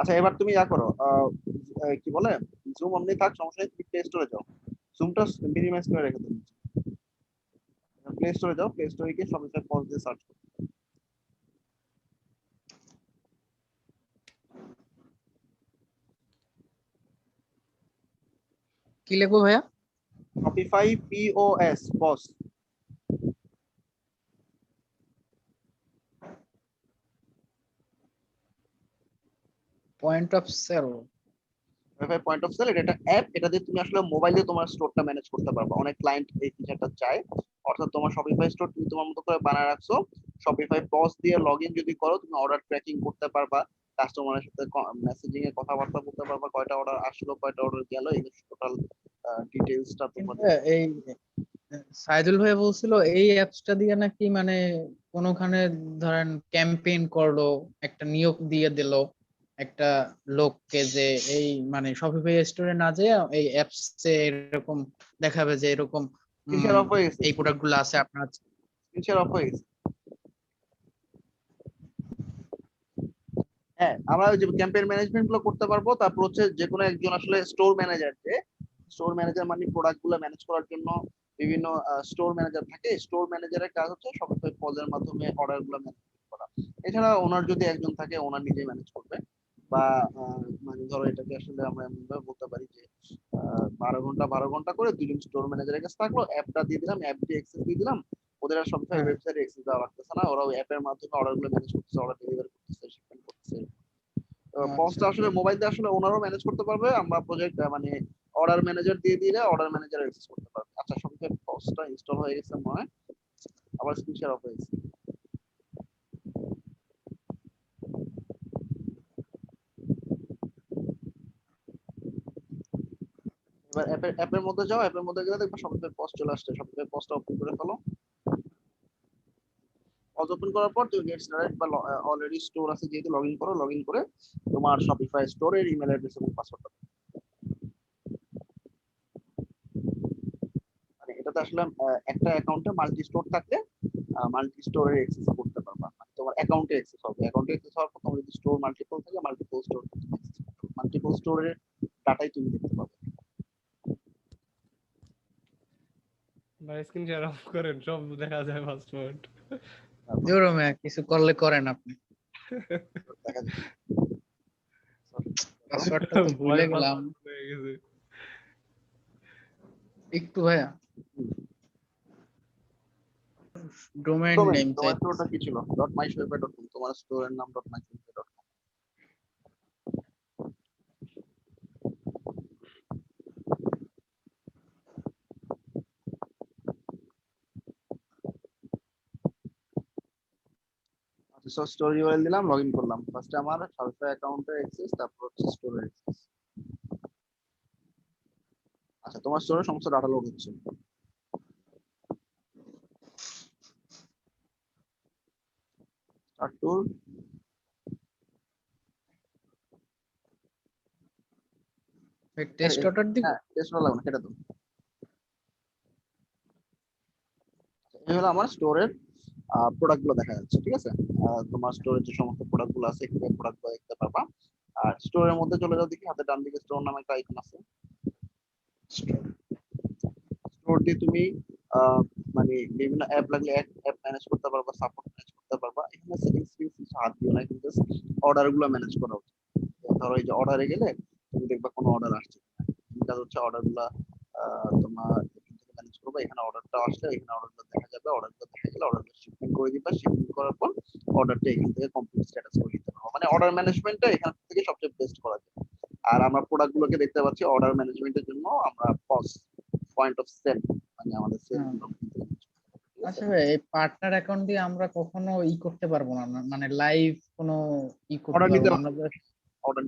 আচ্ছা এবার তুমি ইয়া করো, কি বলে, জুম অমনি থাক, সমস্যা নেই, তুমি প্লে স্টোরে যাও, জুমটা মিনিমাইজ করে রেখে দিন। প্লে স্টোরে যাও, প্লে স্টোরে গিয়ে শপিফাই পজ দিয়ে সার্চ করো। কি লিখবো ভাইয়া? শপিফাই পিওএস পজ। Point of sale. Shopify point of sale, এটা একটা অ্যাপ, এটা দিয়ে তুমি আসলে মোবাইলে তোমার স্টোরটা ম্যানেজ করতে পারবে। অনেক ক্লায়েন্ট এই ফিচারটা চায়, অর্থাৎ তোমার শপিফাই স্টোর তুমি তোমার মতো করে বানায় রাখছো, শপিফাই পজ দিয়ে লগ ইন যদি করো, তুমি অর্ডার ট্র্যাকিং করতে পারবা, কাস্টমারের সাথে মেসেজিং এ কথাবার্তা বলতে পারবা, কয়টা অর্ডার আসলো, কয়টা অর্ডার গেল, এই টোটাল ডিটেইলসটা কিন্তু তোমাদের। এই সাইদুল ভাই বলছিল এই অ্যাপসটা দিয়ে নাকি মানে কোনোখানে ধরেন ক্যাম্পেইন করলো, একটা নিয়োগ দিয়ে দিল একটা লোককে, যে এই মানে শপিফাই স্টোরে না যেয়ে এই অ্যাপসে এরকম দেখাবে যে এরকম স্ক্রিন শেয়ার অফ হয়ে গেছে, এই প্রোডাক্ট গুলো আছে আপনার। স্ক্রিন শেয়ার অফ হয়ে গেছে। হ্যাঁ, আমরা ওই যে ক্যাম্পেইন ম্যানেজমেন্ট গুলো করতে পারবো। তারপর হচ্ছে যে কোনো একজন আসলে স্টোর ম্যানেজার, যে স্টোর ম্যানেজার মানে প্রোডাক্ট গুলো ম্যানেজ করার জন্য বিভিন্ন স্টোর ম্যানেজার থাকে, স্টোর ম্যানেজারের কাজ হচ্ছে শপিফাই পজের মাধ্যমে অর্ডার গুলো ম্যানেজ করা। এছাড়া ওনার যদি একজন থাকে, ওনার নিজে ম্যানেজ করবে। বা মানে ধরো এটাকে আসলে আমরা এমনভাবে বলতে পারি যে 12 ঘন্টা করে দুজন স্টোর ম্যানেজারের কাছে থাকলো, অ্যাপটা দিয়ে দিলাম, অ্যাপ দিয়ে অ্যাক্সেস দিয়ে দিলাম, ওদের আর শপিফাই হ্যাঁ, ওয়েবসাইটে অ্যাক্সেস দেওয়া লাগতেছে না, ওরা ওই অ্যাপের মাধ্যমে অর্ডার গুলো ম্যানেজ করতেছে, অর্ডার ডেলিভারি করতেছে, শিপমেন্ট করতেছে। আচ্ছা পজটা আচ্ছা। আসলে মোবাইল দিয়ে আসলে ওনারাও ম্যানেজ করতে পারবে, আমরা প্রজেক্ট মানে অর্ডার ম্যানেজার দিয়ে দিলে অর্ডার ম্যানেজার অ্যাক্সেস করতে পারবে। আচ্ছা সবথেকে পজটা ইনস্টল হয়ে গেছে মনে হয়, আবার স্ক্রিন শেয়ার অফ হয়ে গেছে। এবার অ্যাপের মধ্যে যাও, অ্যাপের মধ্যে গেলে দেখবে শপিফাই পজ চলে আসছে, শপিফাই পজটা ওপেন করে ফেলো। পজ ওপেন করার পর তুমি গেট স্টার্টেড বা অলরেডি স্টোর আছে যেহেতু লগ ইন করো, লগ ইন করে তোমার শপিফাই স্টোরের ইমেল অ্যাড্রেস এবং পাসওয়ার্ডটা, মানে এটাতে আসলে একটা অ্যাকাউন্টে মাল্টি স্টোর থাকলে মাল্টি স্টোরের অ্যাক্সেস করতে পারবা, মানে তোমার অ্যাকাউন্টে অ্যাক্সেস হবে, অ্যাকাউন্টে অ্যাক্সেস হওয়ার পর তোমার যদি স্টোর মাল্টিপল থাকে, মাল্টিপল স্টোরের ডাটাই তুমি দেখতে পাবে। ভাই স্ক্রিন শেয়ার অফ করেন, সব দেখা যায় পাসওয়ার্ড। জোর কিছু করলে করেন আপনি। দেখা যাবে। পাসওয়ার্ডটা তো ভয় ভুলে গেলাম পাসওয়ার্ড হয়ে গেছে। একটু ভাইয়া। ডোমেইন ডোমেইন, নেম চাই। তোমার স্টোরটা কি ছিল? .myshopify.com, তোমার স্টোরের নাম .myshopify.com। আচ্ছা স্টোর ইউআরএল দিলাম, লগইন করলাম, ফার্স্টে আমার শপিফাই অ্যাকাউন্টের অ্যাক্সেস, তারপর হচ্ছে স্টোরের অ্যাক্সেস। আচ্ছা তোমার স্টোরে সমস্ত ডাটা লোড হচ্ছে। স্টার্ট টুল। টেস্ট অর্ডার দিব। হ্যাঁ টেস্ট করা লাগবে না, কেটে দাও। এই হলো আমার স্টোরের প্রোডাক্ট গুলো দেখা যাচ্ছে, ঠিক আছে। তোমার স্টোরের যে সমস্ত প্রোডাক্ট গুলো আছে, এখানে প্রোডাক্ট গুলো দেখতে পারবা। আর স্টোরের মধ্যে চলে যাও, দেখি হাতে ডান দিকে স্টোর নামে একটা আইকন আছে। স্টোর দিয়ে তুমি আহ, মানে বিভিন্ন অ্যাপ লাগলে অ্যাপ ম্যানেজ করতে পারবা, সাপোর্ট ম্যানেজ করতে পারবা। এখানে সেটিংস কিছু হাত দিও না, কিন্তু অর্ডার গুলো ম্যানেজ করা উচিত। ধরো এই যে অর্ডারে গেলে তুমি দেখবা কোনো অর্ডার আসছে কিনা, তুমি কাজ হচ্ছে অর্ডার গুলা তোমার এখান থেকে ম্যানেজ করবে। এখানে অর্ডারটা আসলে এখানে অর্ডারগুলো দেখা যাবে, অর্ডারগুলো দেখা গেলে অর্ডারগুলো শিপমেন্ট করে দিবা, শিপমেন্ট করার পর অর্ডারটা এখান থেকে কমপ্লিট স্ট্যাটাস করে দিতে পারবো। মানে অর্ডার ম্যানেজমেন্টটা এখান থেকে সবচেয়ে বেস্ট করা যায়। আর আমরা প্রোডাক্ট গুলোকে দেখতে পাচ্ছি অর্ডার ম্যানেজমেন্টের জন্য আমরা পজ পয়েন্ট অফ সেল, মানে আমাদের সেল গুলো, ঠিক আছে। আচ্ছা ভাই, এই পার্টনার অ্যাকাউন্ট দিয়ে আমরা কখনো ই করতে পারবো না, মানে লাইভ কোনো ই করতে অর্ডার পারবো নিতে না আমরা? অর্ডার